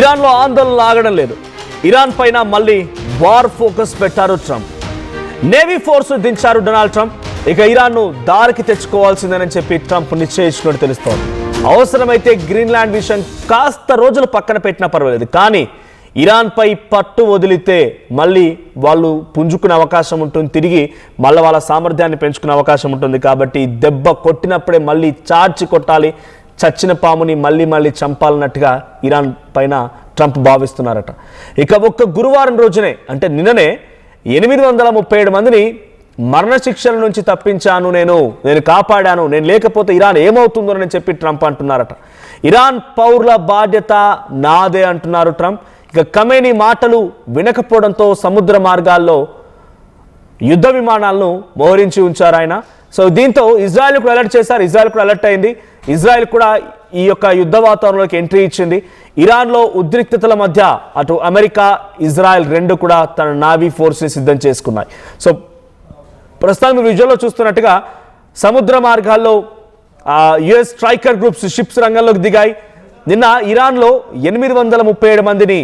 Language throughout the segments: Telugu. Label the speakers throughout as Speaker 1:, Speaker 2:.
Speaker 1: ఇరాన్లో ఆందోళనలు ఆగడం లేదు. ఇరాన్ పైన మళ్ళీ వార్ ఫోకస్ పెట్టారు ట్రంప్. నేవీ ఫోర్స్ దించారు డొనాల్డ్ ట్రంప్. ఇక ఇరాన్ను దారికి తెచ్చుకోవాల్సిందేనని చెప్పి ట్రంప్ నిశ్చయించుకున్నట్టు తెలుస్తోంది. అవసరమైతే గ్రీన్లాండ్ విషయం కాస్త రోజులు పక్కన పెట్టినా పర్వాలేదు, కానీ ఇరాన్పై పట్టు వదిలితే మళ్ళీ వాళ్ళు పుంజుకునే అవకాశం ఉంటుంది, తిరిగి మళ్ళీ వాళ్ళ సామర్థ్యాన్ని పెంచుకునే అవకాశం ఉంటుంది. కాబట్టి దెబ్బ కొట్టినప్పుడే మళ్ళీ చార్చి కొట్టాలి, చచ్చిన పాముని మళ్ళీ మళ్ళీ చంపాలన్నట్టుగా ఇరాన్ పైన ట్రంప్ భావిస్తున్నారట. ఇక ఒక్క గురువారం రోజునే అంటే నిన్ననే 837 మందిని మరణశిక్షల నుంచి తప్పించాను, నేను కాపాడాను, నేను లేకపోతే ఇరాన్ ఏమవుతుందో అని చెప్పి ట్రంప్ అంటున్నారట. ఇరాన్ పౌరుల బాధ్యత నాదే అంటున్నారు ట్రంప్. ఇక ఖమేనీ మాటలు వినకపోవడంతో సముద్ర మార్గాల్లో యుద్ధ విమానాలను మోహరించి ఉంచారు ఆయన. సో దీంతో ఇజ్రాయెల్ కూడా అలర్ట్ చేశారు. ఇజ్రాయెల్ కూడా అలర్ట్ అయింది. ఇజ్రాయెల్ కూడా ఈ యొక్క యుద్ధ వాతావరణంలోకి ఎంట్రీ ఇచ్చింది. ఇరాన్లో ఉద్రిక్తతల మధ్య అటు అమెరికా, ఇజ్రాయెల్ రెండు కూడా తన నావీ ఫోర్స్ని సిద్ధం చేసుకున్నాయి. సో ప్రస్తుతం మీరు విజువల్లో చూస్తున్నట్టుగా సముద్ర మార్గాల్లో యుఎస్ స్ట్రైకర్ గ్రూప్స్ షిప్స్ రంగంలోకి దిగాయి. నిన్న ఇరాన్లో 837 మందిని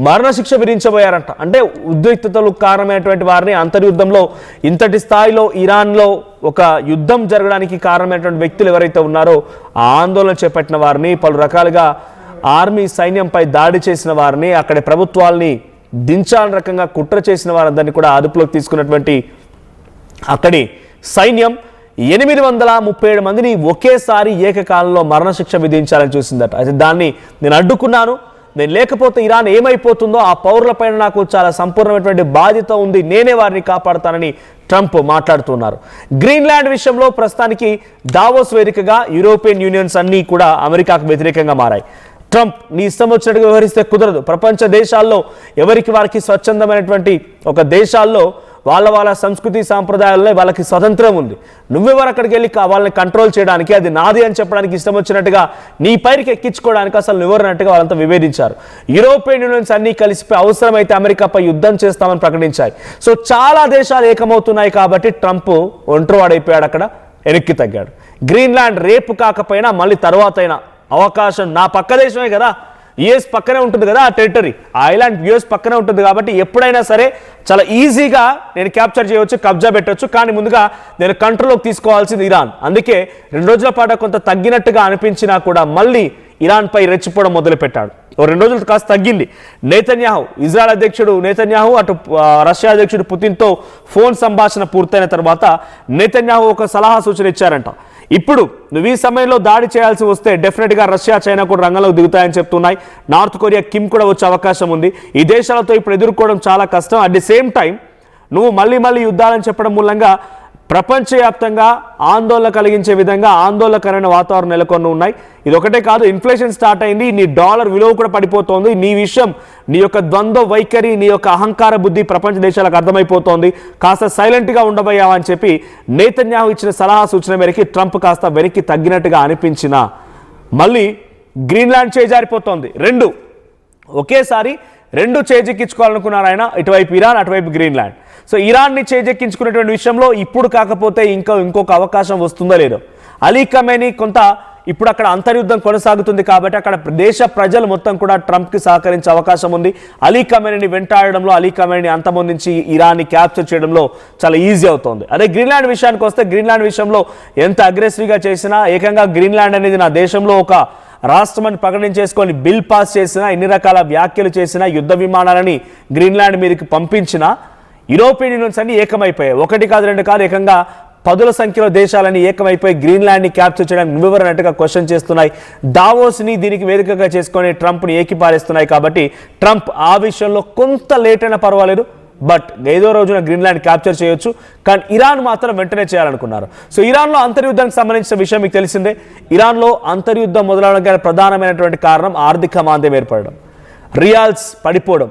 Speaker 1: మరణశిక్ష విధించబోయారంట. అంటే ఉద్రిక్తతలు కారణమైనటువంటి వారిని అంతర్యుద్ధంలో ఇంతటి స్థాయిలో ఇరాన్లో ఒక యుద్ధం జరగడానికి కారణమైనటువంటి వ్యక్తులు ఎవరైతే ఉన్నారో ఆ ఆందోళన చేపట్టిన వారిని, పలు రకాలుగా ఆర్మీ సైన్యంపై దాడి చేసిన వారిని, అక్కడి ప్రభుత్వాల్ని దించాలని రకంగా కుట్ర చేసిన వారందరినీ కూడా అదుపులోకి తీసుకున్నటువంటి అక్కడి సైన్యం 837 మందిని ఒకేసారి ఏకకాలంలో మరణశిక్ష విధించాలని చూసిందట. అయితే దాన్ని నేను అడ్డుకున్నాను, నేను లేకపోతే ఇరాన్ ఏమైపోతుందో ఆ పౌరులపైన నాకు చాలా సంపూర్ణమైనటువంటి బాధ్యత ఉంది, నేనే వారిని కాపాడుతానని ట్రంప్ మాట్లాడుతున్నారు. గ్రీన్లాండ్ విషయంలో ప్రస్తుతానికి దావోస్ వేదికగా యూరోపియన్ యూనియన్స్ అన్నీ కూడా అమెరికాకు వ్యతిరేకంగా మారాయి. ట్రంప్ నీ ఇష్టం వచ్చినట్టుగా వ్యవహరిస్తే కుదరదు, ప్రపంచ దేశాల్లో ఎవరికి వారికి స్వచ్ఛందమైనటువంటి ఒక దేశాల్లో వాళ్ళ సంస్కృతి సాంప్రదాయాల్లో వాళ్ళకి స్వతంత్రం ఉంది, నువ్వెవరు అక్కడికి వెళ్ళి వాళ్ళని కంట్రోల్ చేయడానికి, అది నాది అని చెప్పడానికి ఇష్టం వచ్చినట్టుగా నీ పైకి ఎక్కించుకోవడానికి అసలు నువ్వరన్నట్టుగా వాళ్ళంతా విభేదించారు. యూరోపియన్ యూనియన్స్ అన్నీ కలిసిపోయి అవసరమైతే అమెరికాపై యుద్ధం చేస్తామని ప్రకటించాయి. సో చాలా దేశాలు ఏకమవుతున్నాయి కాబట్టి ట్రంప్ ఒంటరివాడైపోయాడు, అక్కడ వెనక్కి తగ్గాడు. గ్రీన్లాండ్ రేపు కాకపోయినా మళ్ళీ తర్వాత అయినా అవకాశం, నా పక్క దేశమే కదా, యుఎస్ పక్కనే ఉంటుంది కదా ఆ టెరిటరీ, ఆ ఐలాండ్ యుఎస్ పక్కనే ఉంటుంది కాబట్టి ఎప్పుడైనా సరే చాలా ఈజీగా నేను క్యాప్చర్ చేయవచ్చు, కబ్జా పెట్టవచ్చు. కానీ ముందుగా నేను కంట్రోల్లోకి తీసుకోవాల్సింది ఇరాన్. అందుకే 2 రోజుల పాటు కొంత తగ్గినట్టుగా అనిపించినా కూడా మళ్ళీ ఇరాన్పై రెచ్చిపోవడం మొదలుపెట్టాడు. 2 రోజులు కాస్త తగ్గింది. నెతన్యాహు, ఇజ్రాయెల్ అధ్యక్షుడు నెతన్యాహు అటు రష్యా అధ్యక్షుడు పుతిన్తో ఫోన్ సంభాషణ పూర్తయిన తర్వాత నెతన్యాహు ఒక సలహా సూచన ఇచ్చారంట. ఇప్పుడు నువ్వు ఈ సమయంలో దాడి చేయాల్సి వస్తే డెఫినెట్గా రష్యా, చైనా కూడా రంగంలోకి దిగుతాయని చెప్తున్నాయి. నార్త్ కొరియా, కిమ్ కూడా వచ్చే అవకాశం ఉంది. ఈ దేశాలతో ఇప్పుడు ఎదుర్కోవడం చాలా కష్టం. అట్ ది సేమ్ టైం నువ్వు మళ్ళీ యుద్ధాలని చెప్పడం మూలంగా ప్రపంచవ్యాప్తంగా ఆందోళన కలిగించే విధంగా ఆందోళనకరమైన వాతావరణం నెలకొని ఉన్నాయి. ఇది ఒకటే కాదు, ఇన్ఫ్లేషన్ స్టార్ట్ అయింది, నీ డాలర్ విలువ కూడా పడిపోతోంది. నీ విషయం, నీ యొక్క ద్వంద్వ వైఖరి, నీ యొక్క అహంకార బుద్ధి ప్రపంచ దేశాలకు అర్థమైపోతోంది. కాస్త సైలెంట్గా ఉండబోయావా అని చెప్పి నేతన్యాహు ఇచ్చిన సలహా సూచన మేరకు ట్రంప్ కాస్త వెనక్కి తగ్గినట్టుగా అనిపించిన మళ్ళీ గ్రీన్లాండ్ చేజారిపోతోంది. ఒకేసారి రెండు చేజెక్కించుకోవాలనుకున్నారు ఆయన, ఇటువైపు ఇరాన్, అటువైపు గ్రీన్లాండ్. సో ఇరాన్ని చేజెక్కించుకునేటువంటి విషయంలో ఇప్పుడు కాకపోతే ఇంకొక అవకాశం వస్తుందో లేదో. అలీ ఖమేనీ కొంత ఇప్పుడు అక్కడ అంతర్యుద్ధం కొనసాగుతుంది కాబట్టి అక్కడ దేశ ప్రజలు మొత్తం కూడా ట్రంప్కి సహకరించే అవకాశం ఉంది. అలీ ఖమేనీని వెంటాడడంలో, అలీ ఖమేనీని అంతమొందించి ఇరాన్ని క్యాప్చర్ చేయడంలో చాలా ఈజీ అవుతుంది. అదే గ్రీన్లాండ్ విషయానికి వస్తే గ్రీన్లాండ్ విషయంలో ఎంత అగ్రెసివ్గా చేసినా, ఏకంగా గ్రీన్లాండ్ అనేది నా దేశంలో ఒక రాష్ట్రాన్ని ప్రకటించేసుకొని బిల్ పాస్ చేసినా, ఎన్ని రకాల వ్యాఖ్యలు చేసినా, యుద్ధ విమానాలని గ్రీన్లాండ్ మీదకి పంపించినా యూరోపియన్ యూనియన్స్ అన్ని ఏకమైపోయాయి. 1 కాదు 2 కాదు, ఏకంగా 10ల సంఖ్యలో దేశాలని ఏకమైపోయి గ్రీన్లాండ్ని క్యాప్చర్ చేయడానికి నువ్వెవరన్నట్టుగా క్వశ్చన్ చేస్తున్నాయి. దావోస్ని దీనికి వేదికగా చేసుకొని ట్రంప్ని ఏకిపారేస్తున్నాయి. కాబట్టి ట్రంప్ ఆ విషయంలో కొంత లేట్ అయినా పర్వాలేదు, బట్ ఏదో రోజున గ్రీన్లాండ్ క్యాప్చర్ చేయొచ్చు. కానీ ఇరాన్ మాత్రం వెంటనే చేయాలనుకున్నారు. సో ఇరాన్లో అంతర్యుద్ధానికి సంబంధించిన విషయం మీకు తెలిసిందే. ఇరాన్లో అంతర్యుద్ధం మొదలవడానికి ప్రధానమైనటువంటి కారణం ఆర్థిక మాంద్యం ఏర్పడడం, రియాల్స్ పడిపోవడం.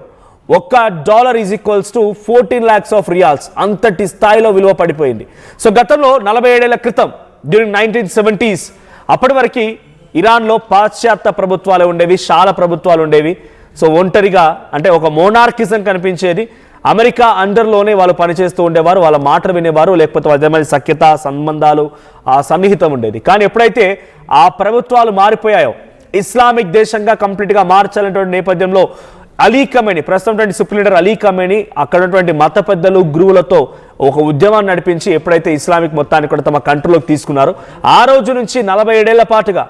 Speaker 1: $1 is equals to 14 lakhs of riyals, అంతటి స్థాయిలో విలువ పడిపోయింది. సో గతంలో 47 ఏళ్ల క్రితం డ్యూరింగ్ 1970s అప్పటి వరకు ఇరాన్లో పాశ్చాత్య ప్రభుత్వాలు ఉండేవి, శాల ప్రభుత్వాలు ఉండేవి. సో ఒంటరిగా అంటే ఒక మోనార్కిజం కనిపించేది. అమెరికా అండర్లోనే వాళ్ళు పనిచేస్తూ ఉండేవారు, వాళ్ళ మాట వినేవారు, లేకపోతే వాళ్ళ మధ్య సఖ్యత, సంబంధాలు, సన్నిహితం ఉండేది. కానీ ఎప్పుడైతే ఆ ప్రభుత్వాలు మారిపోయాయో, ఇస్లామిక్ దేశంగా కంప్లీట్గా మార్చాలనేటువంటి నేపథ్యంలో అలీ ఖమేనీ ప్రస్తుతం సుప్రీం లీడర్ అలీ ఖమేనీ అక్కడ ఉన్నటువంటి మత పెద్దలు గురువులతో ఒక ఉద్యమాన్ని నడిపించి ఎప్పుడైతే ఇస్లామిక్ మొత్తాన్ని కూడా తమ కంట్రోల్లోకి తీసుకున్నారో ఆ రోజు నుంచి 47 ఏళ్ల పాటుగా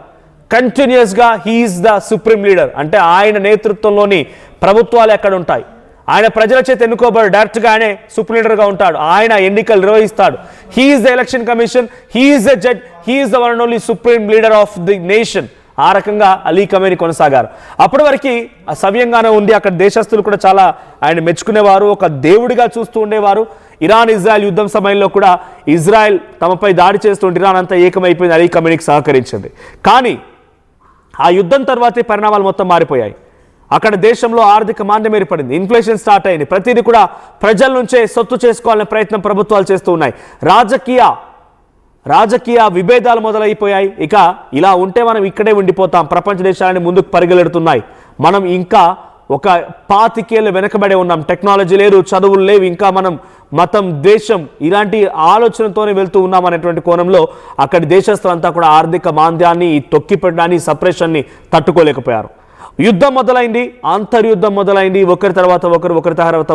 Speaker 1: కంటిన్యూస్గా హీఈస్ ద సుప్రీం లీడర్. అంటే ఆయన నేతృత్వంలోని ప్రభుత్వాలు ఎక్కడ ఉంటాయి, ఆయన ప్రజల చేత ఎన్నుకోబడి డైరెక్ట్గా ఆయనే సుప్రీం లీడర్గా ఉంటాడు, ఆయన ఎన్నికలు నిర్వహిస్తాడు. He's the election commission, he's the judge, he's the one and only supreme leader of the nation. ఆ రకంగా అలీ ఖమేనీ కొనసాగారు. అప్పటి వరకు సవ్యంగానే ఉంది. అక్కడ దేశస్తులు కూడా చాలా ఆయన మెచ్చుకునేవారు, ఒక దేవుడిగా చూస్తూ ఉండేవారు. ఇరాన్ ఇజ్రాయెల్ యుద్ధం సమయంలో కూడా ఇజ్రాయెల్ తమపై దాడి చేస్తుంటే ఇరాన్ అంతా ఏకమైపోయింది, అలీ ఖమేనీకి సహకరించింది. కానీ ఆ యుద్ధం తర్వాతే పరిణామాలు మొత్తం మారిపోయాయి. అక్కడ దేశంలో ఆర్థిక మాంద్యం ఏర్పడింది, ఇన్ఫ్లేషన్ స్టార్ట్ అయింది. ప్రతిదీ కూడా ప్రజల నుంచే సొత్తు చేసుకోవాలనే ప్రయత్నం ప్రభుత్వాలు చేస్తూ ఉన్నాయి. రాజకీయ విభేదాలు మొదలైపోయాయి. ఇక ఇలా ఉంటే మనం ఇక్కడే ఉండిపోతాం, ప్రపంచ దేశాలని ముందుకు పరిగెడుతున్నాయి, మనం ఇంకా ఒక 25 ఏళ్ళు వెనకబడే ఉన్నాం, టెక్నాలజీ లేదు, చదువులు లేవు, ఇంకా మనం మతం దేశం ఇలాంటి ఆలోచనతోనే వెళ్తూ ఉన్నాం అనేటువంటి కోణంలో అక్కడి దేశస్తులంతా కూడా ఆర్థిక మాంద్యాన్ని, తొక్కిపెట్టడాన్ని, సప్రెషన్ని తట్టుకోలేకపోయారు. యుద్ధం మొదలైంది, అంతర్యుద్ధం మొదలైంది. ఒకరి తర్వాత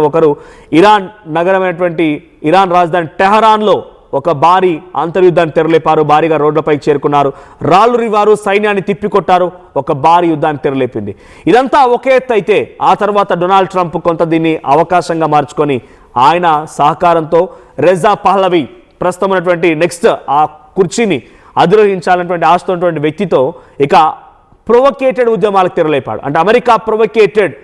Speaker 1: ఒకరు ఇరాన్ నగరమైనటువంటి ఇరాన్ రాజధాని టెహరాన్లో ఒక భారీ అంతర్యుద్ధాన్ని తెరలేపారు. భారీగా రోడ్లపైకి చేరుకున్నారు, రాళ్ళు రివారు, సైన్యాన్ని తిప్పికొట్టారు. ఒక భారీ యుద్ధాన్ని తెరలేపింది. ఇదంతా ఒకే ఎత్తు అయితే ఆ తర్వాత డొనాల్డ్ ట్రంప్ కొంత దీన్ని అవకాశంగా మార్చుకొని ఆయన సహకారంతో రెజా పహ్లవి ప్రస్తుతం ఉన్నటువంటి నెక్స్ట్ ఆ కుర్చీని అధిరోహించాలన్నటువంటి ఆశతోటువంటి వ్యక్తితో ఇక ప్రొవొకేటెడ్ ఉద్యమాలకు తెరలేపాడు. అంటే అమెరికా ప్రొవొకేటెడ్,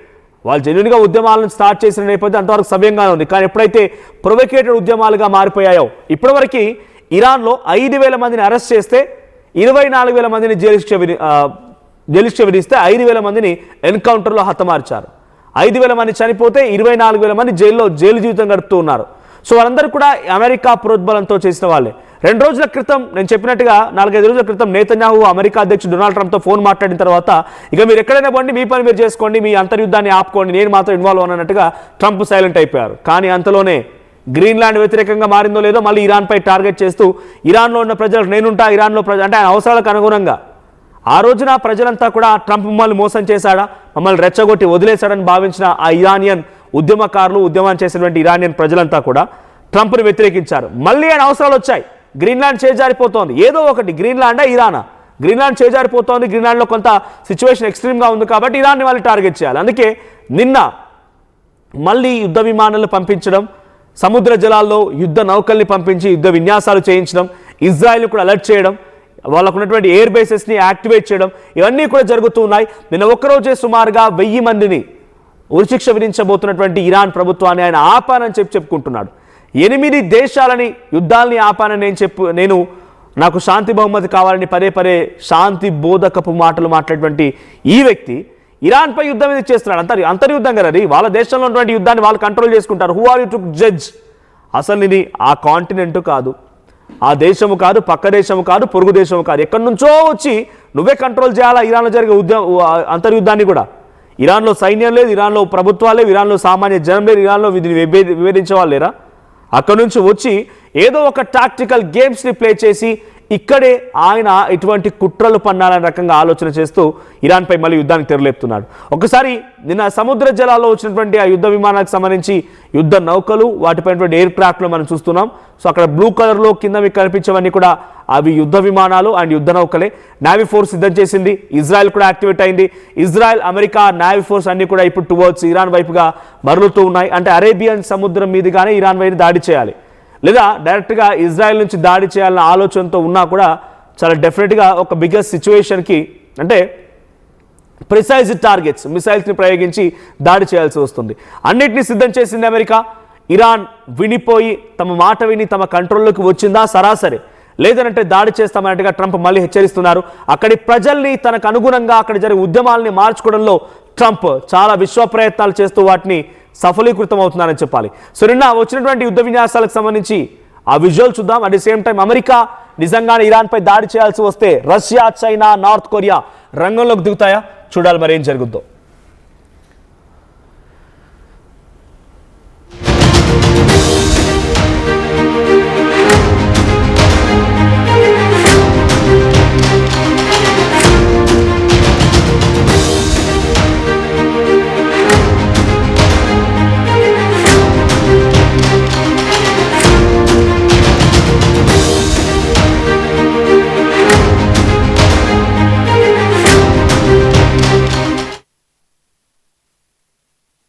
Speaker 1: వాళ్ళు జెన్యున్గా ఉద్యమాలను స్టార్ట్ చేసిన నేపథ్యం అంతవరకు సవ్యంగానే ఉంది. కానీ ఎప్పుడైతే ప్రొవొకేటెడ్ ఉద్యమాలుగా మారిపోయాయో, ఇప్పటివరకు ఇరాన్లో 5,000 మందిని అరెస్ట్ చేస్తే 24,000 మందిని జైలు శిక్ష విధిస్తే 5,000 మందిని ఎన్కౌంటర్లో హతమార్చారు. 5,000 మంది చనిపోతే 24,000 మంది జైలు జీవితం గడుపుతూ ఉన్నారు. సో వాళ్ళందరూ కూడా అమెరికా ప్రోద్బలంతో చేసిన వాళ్ళే. 2 రోజుల క్రితం నేను చెప్పినట్టుగా 4-5 రోజుల క్రితం నేతన్యాహు అమెరికా అధ్యక్షుడు డొనాల్డ్ ట్రంప్తో ఫోన్ మాట్లాడిన తర్వాత ఇక మీరు ఎక్కడైనా పోండి, మీ పని మీరు చేసుకోండి, మీ అంతర్యుద్ధాన్ని ఆపుకోండి, నేను మాత్రం ఇన్వాల్వ్ అన్నట్టుగా ట్రంప్ సైలెంట్ అయిపోయారు. కానీ అంతలోనే గ్రీన్లాండ్ వ్యతిరేకంగా మారిందో లేదో మళ్ళీ ఇరాన్పై టార్గెట్ చేస్తూ ఇరాన్లో ఉన్న ప్రజలకు నేనుంటా, ఇరాన్లో అంటే ఆయన అవసరాలకు అనుగుణంగా ఆ రోజున ప్రజలంతా కూడా ట్రంప్ మమ్మల్ని మోసం చేశాడా, మమ్మల్ని రెచ్చగొట్టి వదిలేశాడని భావించిన ఆ ఇరానియన్ ఉద్యమకారులు, ఉద్యమం చేసినటువంటి ఇరానియన్ ప్రజలంతా కూడా ట్రంప్ను వ్యతిరేకించారు. మళ్ళీ ఆయన అవసరాలు వచ్చాయి. గ్రీన్లాండ్ చేజారిపోతోంది, ఏదో ఒకటి, గ్రీన్లాండా ఇరానా, గ్రీన్లాండ్ చేజారిపోతోంది, గ్రీన్లాండ్లో కొంత సిచ్యువేషన్ ఎక్స్ట్రీమ్గా ఉంది కాబట్టి ఇరాన్ని వాళ్ళు టార్గెట్ చేయాలి. అందుకే నిన్న మళ్ళీ యుద్ధ విమానాలను పంపించడం, సముద్ర జలాల్లో యుద్ధ నౌకల్ని పంపించి యుద్ధ విన్యాసాలు చేయించడం, ఇజ్రాయెల్ని కూడా అలర్ట్ చేయడం, వాళ్ళకు ఉన్నటువంటి ఎయిర్ బేసెస్ని యాక్టివేట్ చేయడం, ఇవన్నీ కూడా జరుగుతూ ఉన్నాయి. నిన్న ఒక్కరోజే సుమారుగా 1000 మందిని ఉరిశిక్ష విధించబోతున్నటువంటి ఇరాన్ ప్రభుత్వాన్ని ఆయన ఆపానని చెప్పుకుంటున్నాడు. 8 దేశాలని యుద్ధాలని ఆపానని నేను నాకు శాంతి బహుమతి కావాలని పదే శాంతి బోధకపు మాటలు మాట్లాడేటువంటి ఈ వ్యక్తి ఇరాన్పై యుద్ధం మీద చేస్తున్నాడు. అంతర్యుద్ధం కదా, వాళ్ళ దేశంలో ఉన్నటువంటి యుద్ధాన్ని వాళ్ళు కంట్రోల్ చేసుకుంటారు. Who are you to judge? అసలు ఇది ఆ కాంటినెంట్ కాదు, ఆ దేశము కాదు, పక్క దేశము కాదు, పొరుగు దేశము కాదు, ఎక్కడి నుంచో వచ్చి నువ్వే కంట్రోల్ చేయాలా ఇరాన్లో జరిగే అంతర్యుద్ధాన్ని కూడా. ఇరాన్లో సైన్యం లేదు, ఇరాన్లో ప్రభుత్వాలు లేవు, ఇరాన్లో సామాన్య జనం లేదు, ఇరాన్లో వీటిని విభేదించే వాళ్ళు లేరా? అక్కడి నుంచి వచ్చి ఏదో ఒక టాక్టికల్ గేమ్స్ని ప్లే చేసి ఇక్కడే ఆయన ఇటువంటి కుట్రలు పన్నాలనే రకంగా ఆలోచన చేస్తూ ఇరాన్పై మళ్ళీ యుద్ధానికి తెరలేపుతున్నాడు. ఒకసారి నిన్న సముద్ర జలాల్లో వచ్చినటువంటి ఆ యుద్ధ విమానాలకు సంబంధించి యుద్ధ నౌకలు, వాటిపైనటువంటి ఎయిర్ క్రాఫ్ట్లు మనం చూస్తున్నాం. సో అక్కడ బ్లూ కలర్లో కింద మీకు కనిపించేవన్నీ కూడా అవి యుద్ధ విమానాలు అండ్ యుద్ధ నౌకలే. నేవీ ఫోర్స్ సిద్ధం చేసింది, ఇజ్రాయెల్ కూడా యాక్టివేట్ అయింది. ఇజ్రాయెల్, అమెరికా నేవీ ఫోర్స్ అన్ని కూడా ఇప్పుడు టువర్డ్స్ ఇరాన్ వైపుగా మరలుతూ ఉన్నాయి. అంటే అరేబియన్ సముద్రం మీదుగానే ఇరాన్ వైపు దాడి చేయాలి, లేదా డైరెక్ట్గా ఇజ్రాయెల్ నుంచి దాడి చేయాలన్న ఆలోచనతో ఉన్నా కూడా చాలా డెఫినెట్గా ఒక బిగ్గెస్ట్ సిచ్యువేషన్కి, అంటే ప్రిసైజ్ టార్గెట్స్, మిసైల్స్ని ప్రయోగించి దాడి చేయాల్సి వస్తుంది. అన్నిటినీ సిద్ధం చేసింది అమెరికా. ఇరాన్ వినిపోయి తమ మాట విని తమ కంట్రోల్లోకి వచ్చిందా సరాసరి, లేదనంటే దాడి చేస్తామన్నట్టుగా ట్రంప్ మళ్ళీ హెచ్చరిస్తున్నారు. అక్కడి ప్రజల్ని తనకు అనుగుణంగా అక్కడ జరిగే ఉద్యమాలని మార్చుకోవడంలో ట్రంప్ చాలా విశ్వ ప్రయత్నాలు చేస్తూ వాటిని సఫలీకృతం అవుతున్నారని చెప్పాలి. సో నిన్న వచ్చినటువంటి యుద్ధ విన్యాసాలకు సంబంధించి ఆ విజువల్ చూద్దాం. At the same time America నిజంగానే ఇరాన్పై దాడి చేయాల్సి వస్తే రష్యా, చైనా, నార్త్ కొరియా రంగంలోకి దిగుతాయా? చూడాలి మరి ఏం జరుగుద్దో.